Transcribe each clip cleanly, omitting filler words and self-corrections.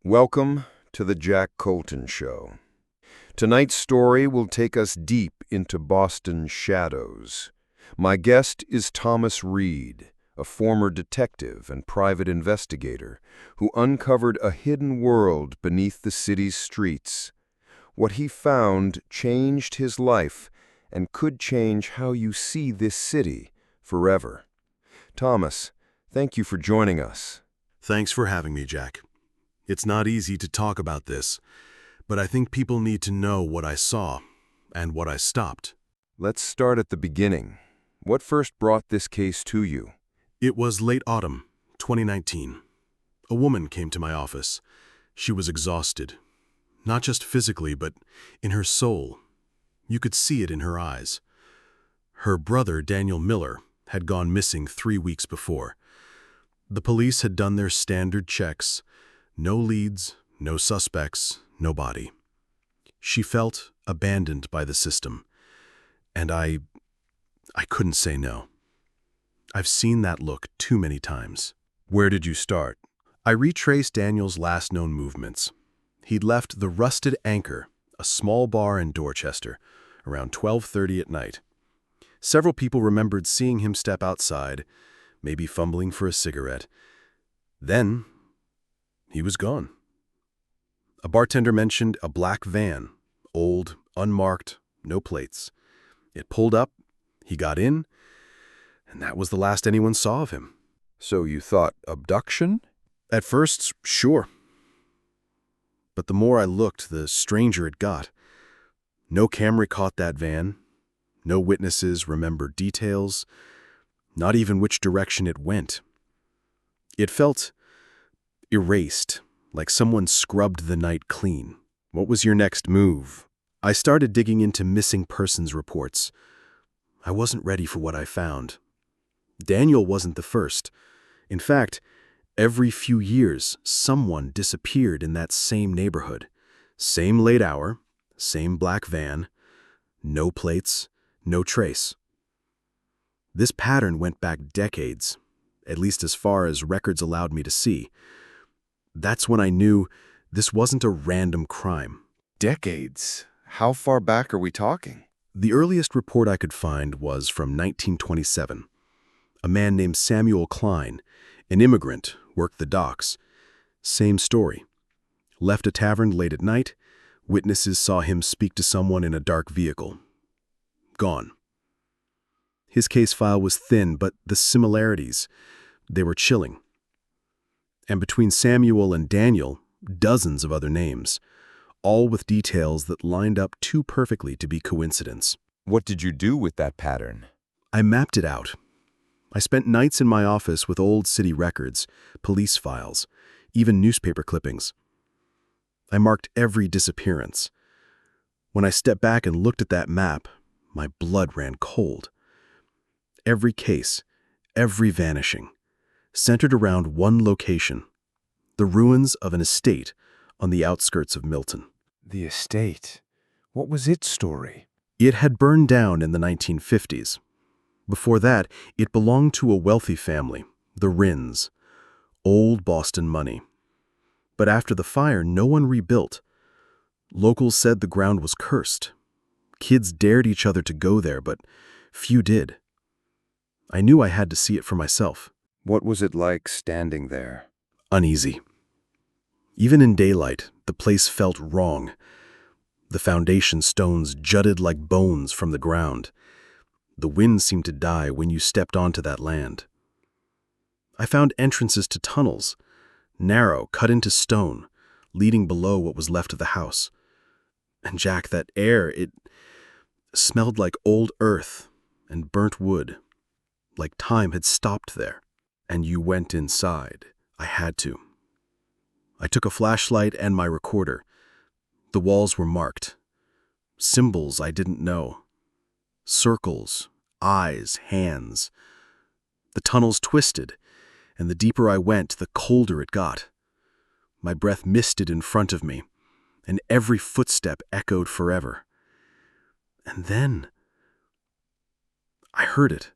Welcome to the Jack Colton Show. Tonight's story will take us deep into Boston's shadows. My guest is Thomas Reed, a former detective and private investigator who uncovered a hidden world beneath the city's streets. What he found changed his life and could change how you see this city forever. Thomas, thank you for joining us. Thanks for having me, Jack. It's not easy to talk about this, but I think people need to know what I saw and what I stopped. Let's start at the beginning. What first brought this case to you? It was late autumn, 2019. A woman came to my office. She was exhausted, not just physically, but in her soul. You could see it in her eyes. Her brother, Daniel Miller, had gone missing 3 weeks before. The police had done their standard checks. No leads, no suspects, no body. She felt abandoned by the system, and I couldn't say no. I've seen that look too many times. Where did you start? I retraced Daniel's last known movements. He'd left the Rusted Anchor, a small bar in Dorchester, around 12:30 at night. Several people remembered seeing him step outside, maybe fumbling for a cigarette. Then he was gone. A bartender mentioned a black van, old, unmarked, no plates. It pulled up, he got in, and that was the last anyone saw of him. So you thought abduction? At first, sure. But the more I looked, the stranger it got. No camera caught that van. No witnesses remembered details, not even which direction it went. It felt erased, like someone scrubbed the night clean. What was your next move? I started digging into missing persons reports. I wasn't ready for what I found. Daniel wasn't the first. In fact, every few years, someone disappeared in that same neighborhood. Same late hour, same black van, no plates, no trace. This pattern went back decades, at least as far as records allowed me to see. That's when I knew this wasn't a random crime. Decades? How far back are we talking? The earliest report I could find was from 1927. A man named Samuel Klein, an immigrant, worked the docks. Same story. Left a tavern late at night. Witnesses saw him speak to someone in a dark vehicle. Gone. His case file was thin, but the similarities, they were chilling. And between Samuel and Daniel, dozens of other names, all with details that lined up too perfectly to be coincidence. What did you do with that pattern? I mapped it out. I spent nights in my office with old city records, police files, even newspaper clippings. I marked every disappearance. When I stepped back and looked at that map, my blood ran cold. Every case, every vanishing, centered around one location, the ruins of an estate on the outskirts of Milton. The estate. What was its story? It had burned down in the 1950s. Before that, it belonged to a wealthy family, the Rins, old Boston money. But after the fire, no one rebuilt. Locals said the ground was cursed. Kids dared each other to go there, but few did. I knew I had to see it for myself. What was it like standing there? Uneasy. Even in daylight, the place felt wrong. The foundation stones jutted like bones from the ground. The wind seemed to die when you stepped onto that land. I found entrances to tunnels, narrow, cut into stone, leading below what was left of the house. And Jack, that air, it smelled like old earth and burnt wood, like time had stopped there. And you went inside. I had to. I took a flashlight and my recorder. The walls were marked. Symbols I didn't know. Circles, eyes, hands. The tunnels twisted, and the deeper I went, the colder it got. My breath misted in front of me, and every footstep echoed forever. And then I heard it.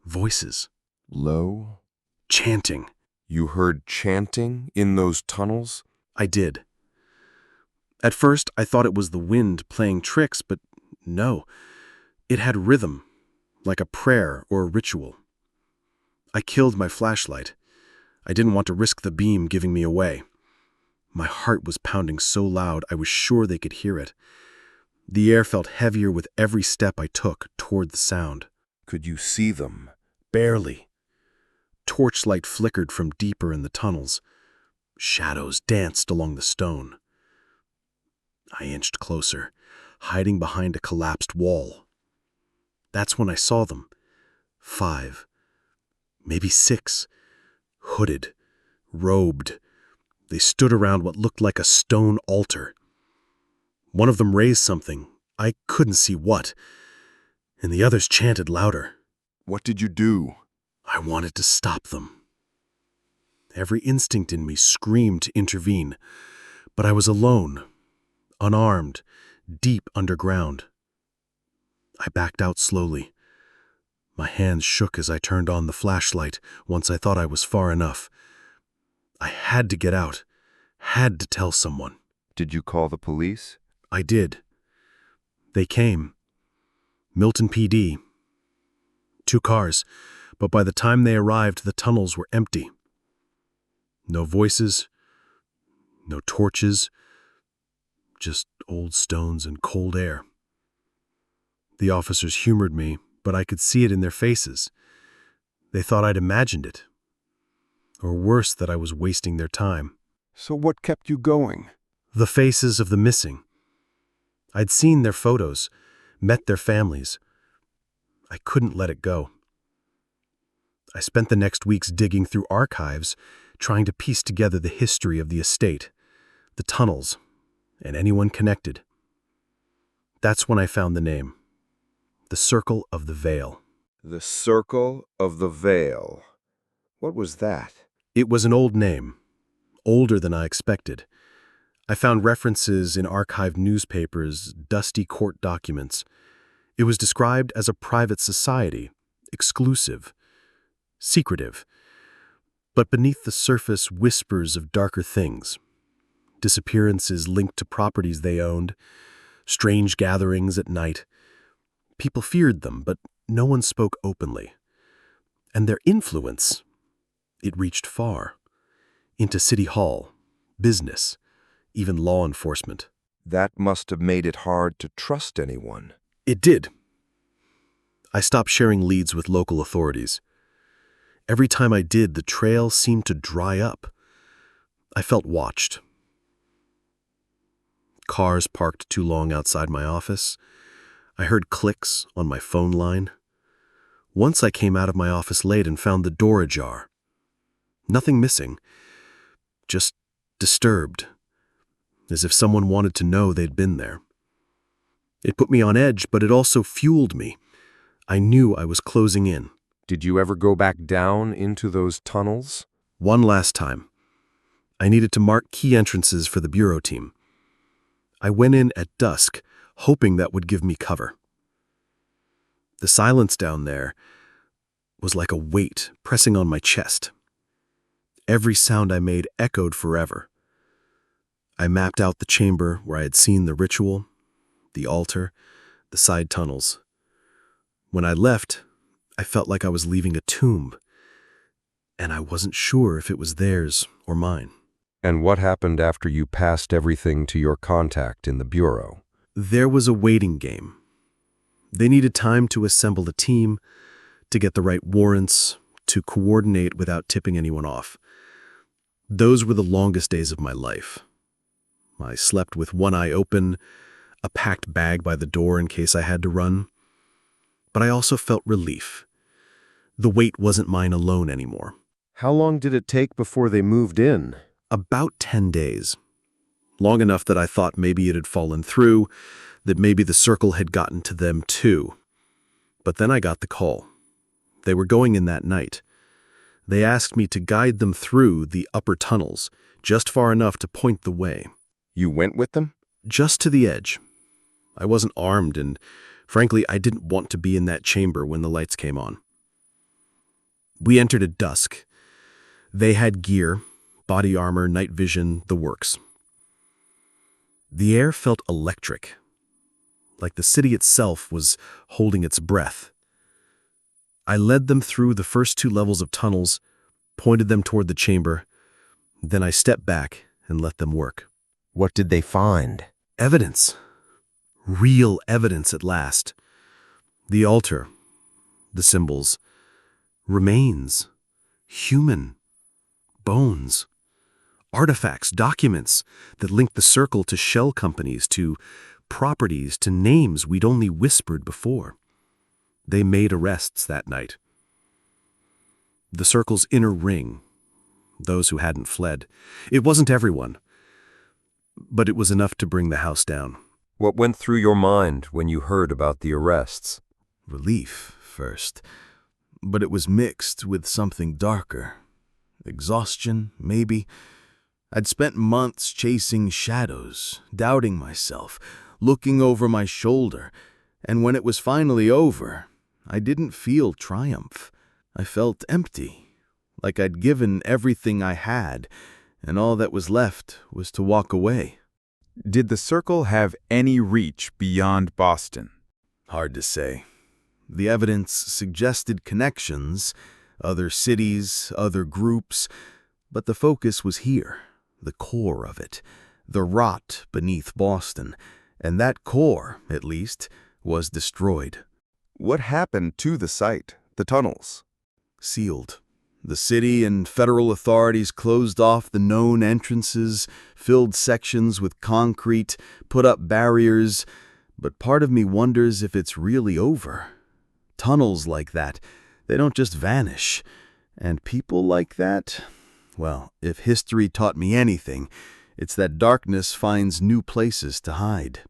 Voices. Low? Chanting. You heard chanting in those tunnels? I did. At first, I thought it was the wind playing tricks, but no. It had rhythm, like a prayer or a ritual. I killed my flashlight. I didn't want to risk the beam giving me away. My heart was pounding so loud I was sure they could hear it. The air felt heavier with every step I took toward the sound. Could you see them? Barely. Torchlight flickered from deeper in the tunnels. Shadows danced along the stone. I inched closer, hiding behind a collapsed wall. That's when I saw them. 5, maybe 6, hooded, robed. They stood around what looked like a stone altar. One of them raised something, I couldn't see what, and the others chanted louder. What did you do? I wanted to stop them. Every instinct in me screamed to intervene, but I was alone, unarmed, deep underground. I backed out slowly. My hands shook as I turned on the flashlight once I thought I was far enough. I had to get out, had to tell someone. Did you call the police? I did. They came. Milton PD. 2 cars, but by the time they arrived, the tunnels were empty. No voices, no torches, just old stones and cold air. The officers humored me, but I could see it in their faces. They thought I'd imagined it. Or worse, that I was wasting their time. So what kept you going? The faces of the missing. I'd seen their photos, met their families. I couldn't let it go. I spent the next weeks digging through archives, trying to piece together the history of the estate, the tunnels, and anyone connected. That's when I found the name. The Circle of the Veil. The Circle of the Veil. What was that? It was an old name, older than I expected. I found references in archived newspapers, dusty court documents. It was described as a private society, exclusive, secretive. But beneath the surface, whispers of darker things. Disappearances linked to properties they owned, strange gatherings at night. People feared them, but no one spoke openly. And their influence, it reached far. Into City Hall, business, even law enforcement. That must have made it hard to trust anyone. It did. I stopped sharing leads with local authorities. Every time I did, the trail seemed to dry up. I felt watched. Cars parked too long outside my office. I heard clicks on my phone line. Once I came out of my office late and found the door ajar. Nothing missing, just disturbed, as if someone wanted to know they'd been there. It put me on edge, but it also fueled me. I knew I was closing in. Did you ever go back down into those tunnels? One last time. I needed to mark key entrances for the bureau team. I went in at dusk, hoping that would give me cover. The silence down there was like a weight pressing on my chest. Every sound I made echoed forever. I mapped out the chamber where I had seen the ritual, the altar, the side tunnels. When I left, I felt like I was leaving a tomb, and I wasn't sure if it was theirs or mine. And what happened after you passed everything to your contact in the bureau? There was a waiting game. They needed time to assemble a team, to get the right warrants, to coordinate without tipping anyone off. Those were the longest days of my life. I slept with one eye open, a packed bag by the door in case I had to run. But I also felt relief. The weight wasn't mine alone anymore. How long did it take before they moved in? About 10 days. Long enough that I thought maybe it had fallen through, that maybe the circle had gotten to them too. But then I got the call. They were going in that night. They asked me to guide them through the upper tunnels, just far enough to point the way. You went with them? Just to the edge. I wasn't armed, and frankly, I didn't want to be in that chamber when the lights came on. We entered at dusk. They had gear, body armor, night vision, the works. The air felt electric, like the city itself was holding its breath. I led them through the first 2 levels of tunnels, pointed them toward the chamber. Then I stepped back and let them work. What did they find? Evidence. Real evidence at last. The altar, the symbols, remains, human, bones, artifacts, documents that linked the circle to shell companies, to properties, to names we'd only whispered before. They made arrests that night. The circle's inner ring, those who hadn't fled. It wasn't everyone, but it was enough to bring the house down. What went through your mind when you heard about the arrests? Relief first, but it was mixed with something darker. Exhaustion, maybe. I'd spent months chasing shadows, doubting myself, looking over my shoulder, and when it was finally over, I didn't feel triumph. I felt empty, like I'd given everything I had, and all that was left was to walk away. Did the circle have any reach beyond Boston? Hard to say. The evidence suggested connections, other cities, other groups, but the focus was here, the core of it, the rot beneath Boston, and that core, at least, was destroyed. What happened to the site, the tunnels? Sealed. The city and federal authorities closed off the known entrances, filled sections with concrete, put up barriers, but part of me wonders if it's really over. Tunnels like that, they don't just vanish. And people like that, well, if history taught me anything, it's that darkness finds new places to hide.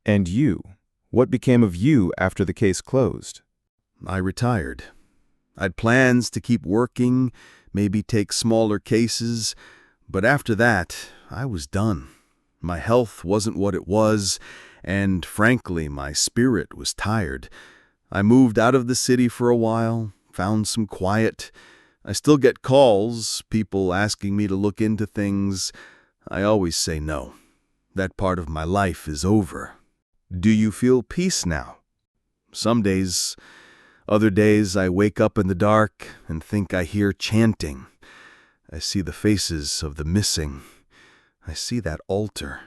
And you? What became of you after the case closed? I retired. I'd plans to keep working, maybe take smaller cases, but after that, I was done. My health wasn't what it was, and frankly, my spirit was tired. I moved out of the city for a while, found some quiet. I still get calls, people asking me to look into things. I always say no. That part of my life is over. Do you feel peace now? Some days. Other days I wake up in the dark and think I hear chanting. I see the faces of the missing. I see that altar.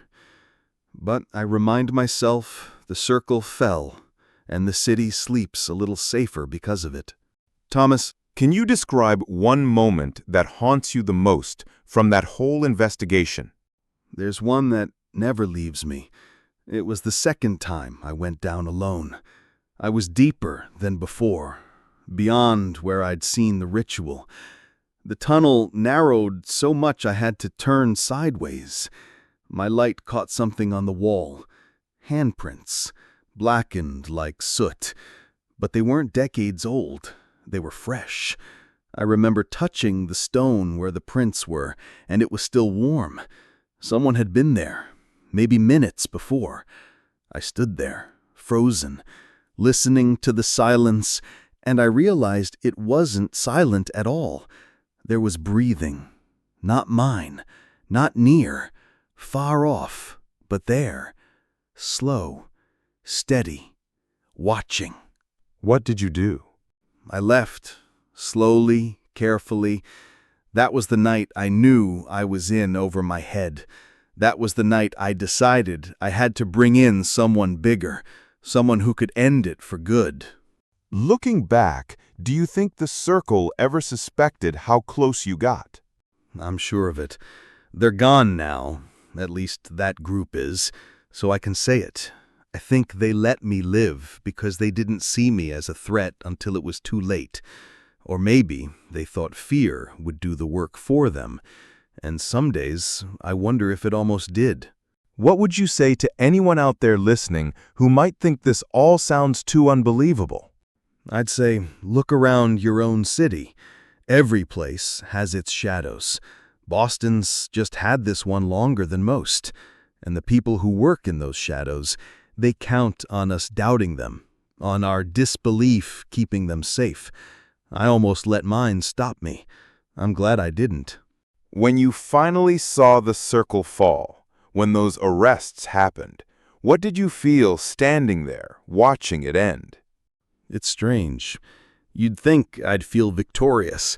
But I remind myself the circle fell, and the city sleeps a little safer because of it. Thomas, can you describe one moment that haunts you the most from that whole investigation? There's one that never leaves me. It was the second time I went down alone. I was deeper than before, beyond where I'd seen the ritual. The tunnel narrowed so much I had to turn sideways. My light caught something on the wall. Handprints, blackened like soot. But they weren't decades old. They were fresh. I remember touching the stone where the prints were, and it was still warm. Someone had been there, maybe minutes before. I stood there, frozen, listening to the silence, and I realized it wasn't silent at all. There was breathing. Not mine, not near, far off, but there. Slow, steady, watching. What did you do? I left, slowly, carefully. That was the night I knew I was in over my head. That was the night I decided I had to bring in someone bigger, someone who could end it for good. Looking back, do you think the circle ever suspected how close you got? I'm sure of it. They're gone now, at least that group is, so I can say it. I think they let me live because they didn't see me as a threat until it was too late. Or maybe they thought fear would do the work for them, and some days I wonder if it almost did. What would you say to anyone out there listening who might think this all sounds too unbelievable? I'd say, look around your own city. Every place has its shadows. Boston's just had this one longer than most. And the people who work in those shadows, they count on us doubting them, on our disbelief keeping them safe. I almost let mine stop me. I'm glad I didn't. When you finally saw the circle fall, when those arrests happened, what did you feel standing there, watching it end? It's strange. You'd think I'd feel victorious,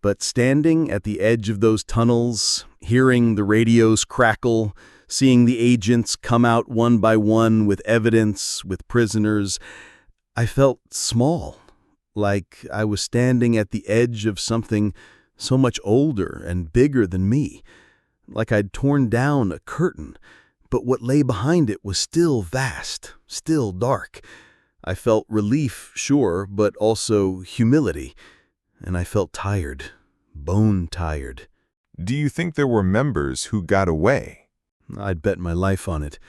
but standing at the edge of those tunnels, hearing the radios crackle, seeing the agents come out one by one with evidence, with prisoners, I felt small, like I was standing at the edge of something so much older and bigger than me, like I'd torn down a curtain, but what lay behind it was still vast, still dark. I felt relief, sure, but also humility, and I felt tired, bone tired. Do you think there were members who got away? I'd bet my life on it.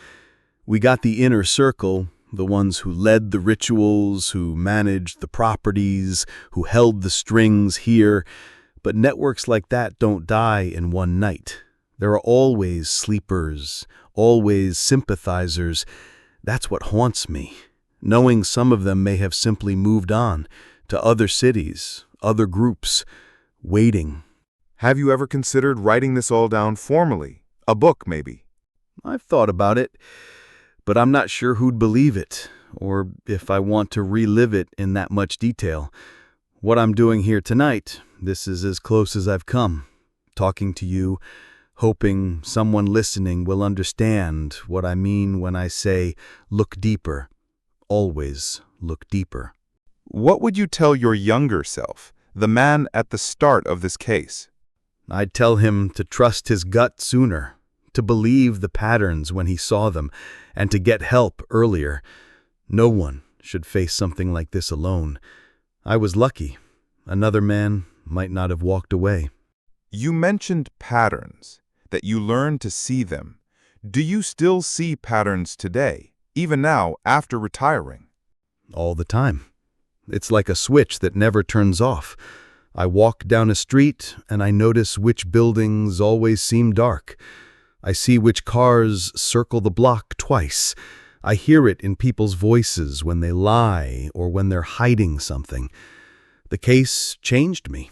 We got the inner circle, the ones who led the rituals, who managed the properties, who held the strings here, but networks like that don't die in one night. There are always sleepers, always sympathizers. That's what haunts me. Knowing some of them may have simply moved on to other cities, other groups, waiting. Have you ever considered writing this all down formally? A book, maybe? I've thought about it, but I'm not sure who'd believe it, or if I want to relive it in that much detail. What I'm doing here tonight, this is as close as I've come, talking to you, hoping someone listening will understand what I mean when I say, look deeper. Always look deeper. What would you tell your younger self, the man at the start of this case? I'd tell him to trust his gut sooner, to believe the patterns when he saw them, and to get help earlier. No one should face something like this alone. I was lucky. Another man might not have walked away. You mentioned patterns, that you learned to see them. Do you still see patterns today, even now after retiring? All the time. It's like a switch that never turns off. I walk down a street and I notice which buildings always seem dark. I see which cars circle the block twice. I hear it in people's voices when they lie or when they're hiding something. The case changed me.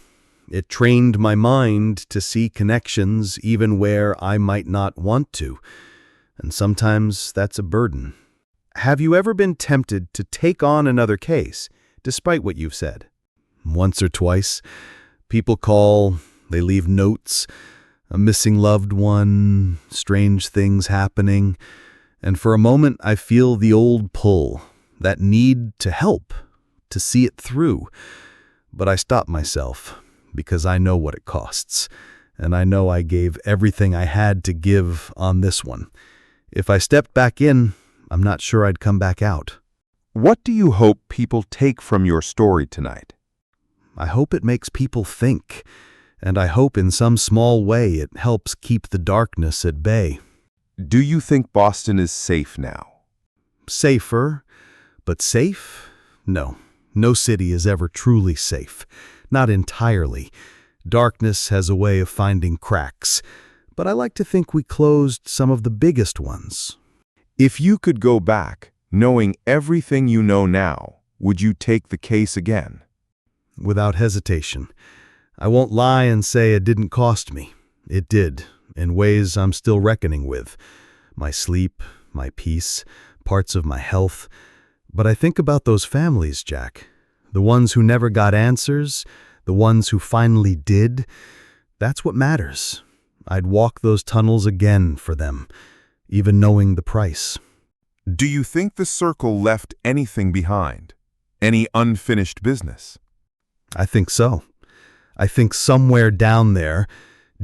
It trained my mind to see connections even where I might not want to. And sometimes that's a burden. Have you ever been tempted to take on another case, despite what you've said? Once or twice. People call, they leave notes, a missing loved one, strange things happening, and for a moment I feel the old pull, that need to help, to see it through. But I stop myself, because I know what it costs, and I know I gave everything I had to give on this one. If I stepped back in, I'm not sure I'd come back out. What do you hope people take from your story tonight? I hope it makes people think, and I hope in some small way it helps keep the darkness at bay. Do you think Boston is safe now? Safer, but safe? No. No city is ever truly safe. Not entirely. Darkness has a way of finding cracks, but I like to think we closed some of the biggest ones. If you could go back, knowing everything you know now, would you take the case again? Without hesitation. I won't lie and say it didn't cost me. It did, in ways I'm still reckoning with. My sleep, my peace, parts of my health. But I think about those families, Jack. The ones who never got answers, the ones who finally did. That's what matters. I'd walk those tunnels again for them, even knowing the price. Do you think the circle left anything behind? Any unfinished business? I think so. I think somewhere down there,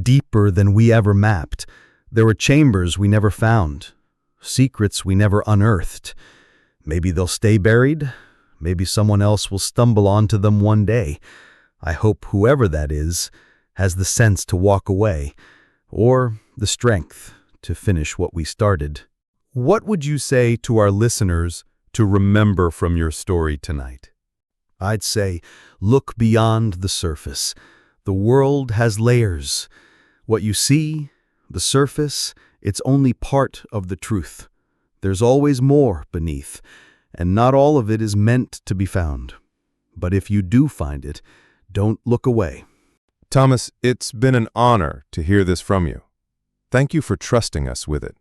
deeper than we ever mapped, there were chambers we never found, secrets we never unearthed. Maybe they'll stay buried. Maybe someone else will stumble onto them one day. I hope whoever that is has the sense to walk away, or the strength to finish what we started. What would you say to our listeners to remember from your story tonight? I'd say, look beyond the surface. The world has layers. What you see, the surface, it's only part of the truth. There's always more beneath, and not all of it is meant to be found. But if you do find it, don't look away. Thomas, it's been an honor to hear this from you. Thank you for trusting us with it.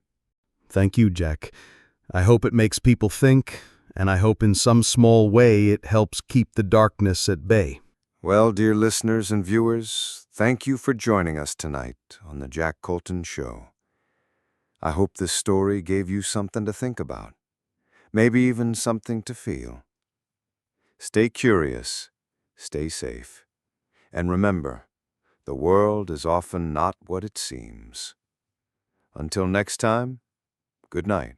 Thank you, Jack. I hope it makes people think, and I hope in some small way it helps keep the darkness at bay. Well, dear listeners and viewers, thank you for joining us tonight on the Jack Colton Show. I hope this story gave you something to think about, maybe even something to feel. Stay curious, stay safe, and remember, the world is often not what it seems. Until next time, good night.